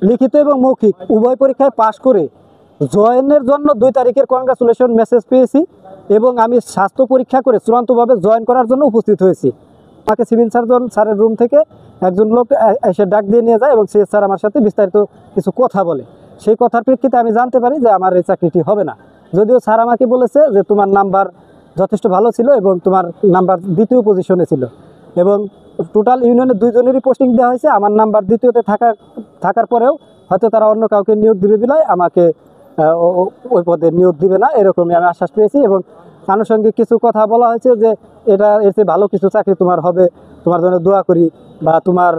লিখিত এবং মৌখিক উভয় পরীক্ষায় পাশ করে জয়েনের জন্য 2 তারিখের কনগ্রাচুলেশন মেসেজ পেয়েছি এবং আমি স্বাস্থ্য পরীক্ষা করে চূড়ান্তভাবে জয়েন করার জন্য উপস্থিত হয়েছি। আমাকে সিভিল সার্জন স্যারের রুম থেকে একজন লোক এসে ডাক দিয়ে নিয়ে যায় এবং সে স্যার আমার সাথে বিস্তারিত কিছু কথা বলে। সেই কথার প্রেক্ষিতে আমি জানতে পারি যে আমার এই চাকরিটি হবে না, যদিও স্যার আমাকে বলেছে যে তোমার নাম্বার যথেষ্ট ভালো ছিল এবং তোমার নাম্বার 2য় পজিশনে ছিল এবং টোটাল ইউনিয়নে 2 জনেরই পোস্টিং দেওয়া হয়েছে। আমার নাম্বার 2য়তে থাকার পরেও হয়তো তারা অন্য কাউকে নিয়োগ দিবে বিধায় আমাকে ওই পদে নিয়োগ দিবে না, এরকমই আমি আশ্বাস পেয়েছি। এবং আনুষঙ্গিক কিছু কথা বলা হয়েছে যে এর চেয়ে ভালো কিছু চাকরি তোমার হবে, তোমার জন্য দোয়া করি, বা তোমার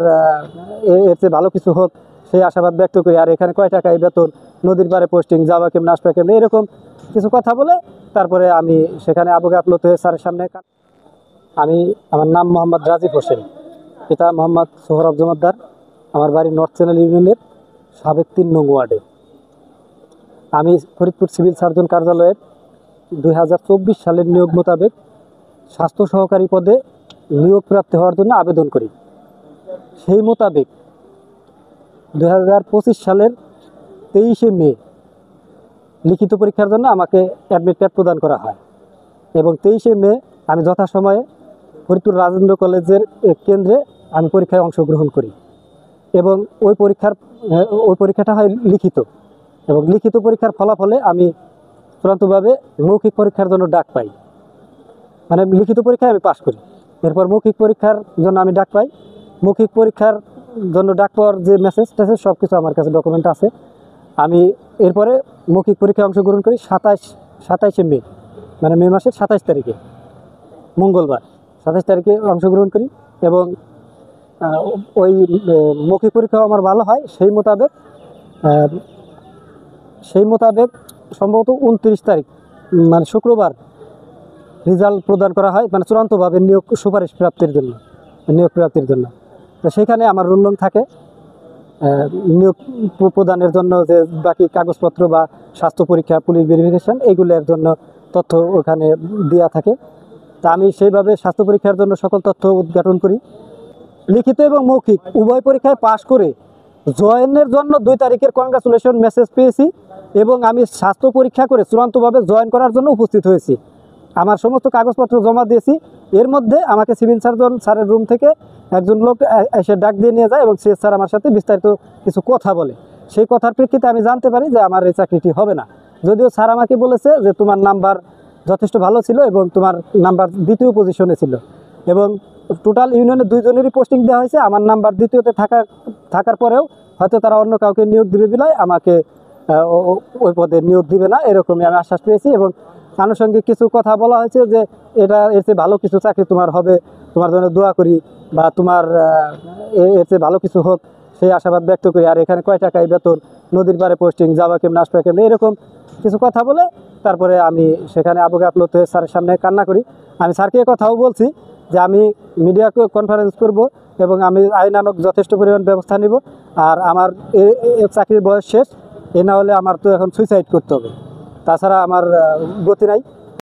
এর চেয়ে ভালো কিছু হোক সেই আশাবাদ ব্যক্ত করি। আর এখানে কয় টাকায় বেতন, নদীর পাড়ে পোস্টিং, যাওয়া কেমন আসবে কেমন, এরকম কিছু কথা বলে তারপরে আমি সেখানে আবু গাফলত হয়ে স্যারের সামনে। আমার নাম মোহাম্মদ রাজীব হোসেন, পিতা মোহাম্মদ সোহরাব জমাদ্দার। আমার বাড়ি নর্থ চ্যানেল ইউনিয়নের সাবেক 3 নং ওয়ার্ডে। আমি ফরিদপুর সিভিল সার্জন কার্যালয়ের 2024 সালের নিয়োগ মোতাবেক স্বাস্থ্য সহকারী পদে নিয়োগ প্রাপ্তি হওয়ার জন্য আবেদন করি। সেই মোতাবেক 2025 সালের 23শে মে লিখিত পরীক্ষার জন্য আমাকে অ্যাডমিট কার্ড প্রদান করা হয় এবং 23শে মে আমি যথাসময়ে ফরিদপুর রাজেন্দ্র কলেজের কেন্দ্রে আমি পরীক্ষায় অংশগ্রহণ করি এবং ওই পরীক্ষাটা হয় লিখিত এবং লিখিত পরীক্ষার ফলাফলে আমি চূড়ান্তভাবে মৌখিক পরীক্ষার জন্য ডাক পাই। মানে লিখিত পরীক্ষায় আমি পাশ করি, এরপর মৌখিক পরীক্ষার জন্য আমি ডাক পাই। মৌখিক পরীক্ষার জন্য ডাক পাওয়ার যে মেসেজ সব কিছু আমার কাছে ডকুমেন্ট আছে। আমি এরপরে মৌখিক পরীক্ষায় অংশগ্রহণ করি 27শে মে, মানে মে মাসের 27 তারিখে, মঙ্গলবার 27 তারিখে অংশগ্রহণ করি এবং ওই মৌখিক পরীক্ষাও আমার ভালো হয়। সেই মোতাবেক সম্ভবত 29 তারিখ মানে শুক্রবার রেজাল্ট প্রদান করা হয়, মানে চূড়ান্তভাবে নিয়োগ প্রাপ্তির জন্য। তো সেখানে আমার রোল নং থাকে নিয়োগ প্রদানের জন্য, যে বাকি কাগজপত্র বা স্বাস্থ্য পরীক্ষা, পুলিশ ভেরিফিকেশন, এইগুলোর জন্য তথ্য ওখানে দেওয়া থাকে। তা আমি সেইভাবে স্বাস্থ্য পরীক্ষার জন্য সকল তথ্য উদ্ঘাটন করি। লিখিত এবং মৌখিক উভয় পরীক্ষায় পাশ করে জয়েনের জন্য 2 তারিখের কনগ্রাচুলেশন মেসেজ পেয়েছি এবং আমি স্বাস্থ্য পরীক্ষা করে চূড়ান্তভাবে জয়েন করার জন্য উপস্থিত হয়েছি। আমার সমস্ত কাগজপত্র জমা দিয়েছি। এর মধ্যে আমাকে সিভিল সার্জন স্যারের রুম থেকে একজন লোক এসে ডাক দিয়ে নিয়ে যায় এবং সে স্যার আমার সাথে বিস্তারিত কিছু কথা বলে। সেই কথার প্রেক্ষিতে আমি জানতে পারি যে আমার এই চাকরিটি হবে না, যদিও স্যার আমাকে বলেছে যে তোমার নাম্বার যথেষ্ট ভালো ছিল এবং তোমার নাম্বার 2য় পজিশনে ছিল এবং টোটাল ইউনিয়নে 2 জনেরই পোস্টিং দেওয়া হয়েছে। আমার নাম্বার 2য়তে থাকার পরেও হয়তো তারা অন্য কাউকে নিয়োগ দিবে বিধায় আমাকে ওই পদে নিয়োগ দিবে না, এরকমই আমি আশ্বাস পেয়েছি। এবং আনুষঙ্গিক কিছু কথা বলা হয়েছে যে এর চেয়ে ভালো কিছু চাকরি তোমার হবে, তোমার জন্য দোয়া করি, বা তোমার এর চেয়ে ভালো কিছু হোক সেই আশাবাদ ব্যক্ত করি। আর এখানে কয় টাকায় বেতন, নদীর পাড়ে পোস্টিং, যাওয়া কেমন আসবে কেমন, এরকম কিছু কথা বলে তারপরে আমি সেখানে আবু গাফলত হয়ে স্যারের সামনে কান্না করি। আমি স্যারকে কথাও বলছি যে আমি মিডিয়া কনফারেন্স করব এবং আমি আইনানুগ যথেষ্ট পরিমাণ ব্যবস্থা নিব, আর আমার চাকরির বয়স শেষ, এ না হলে আমার তো এখন সুইসাইড করতে হবে, তাছাড়া আমার গতি নাই।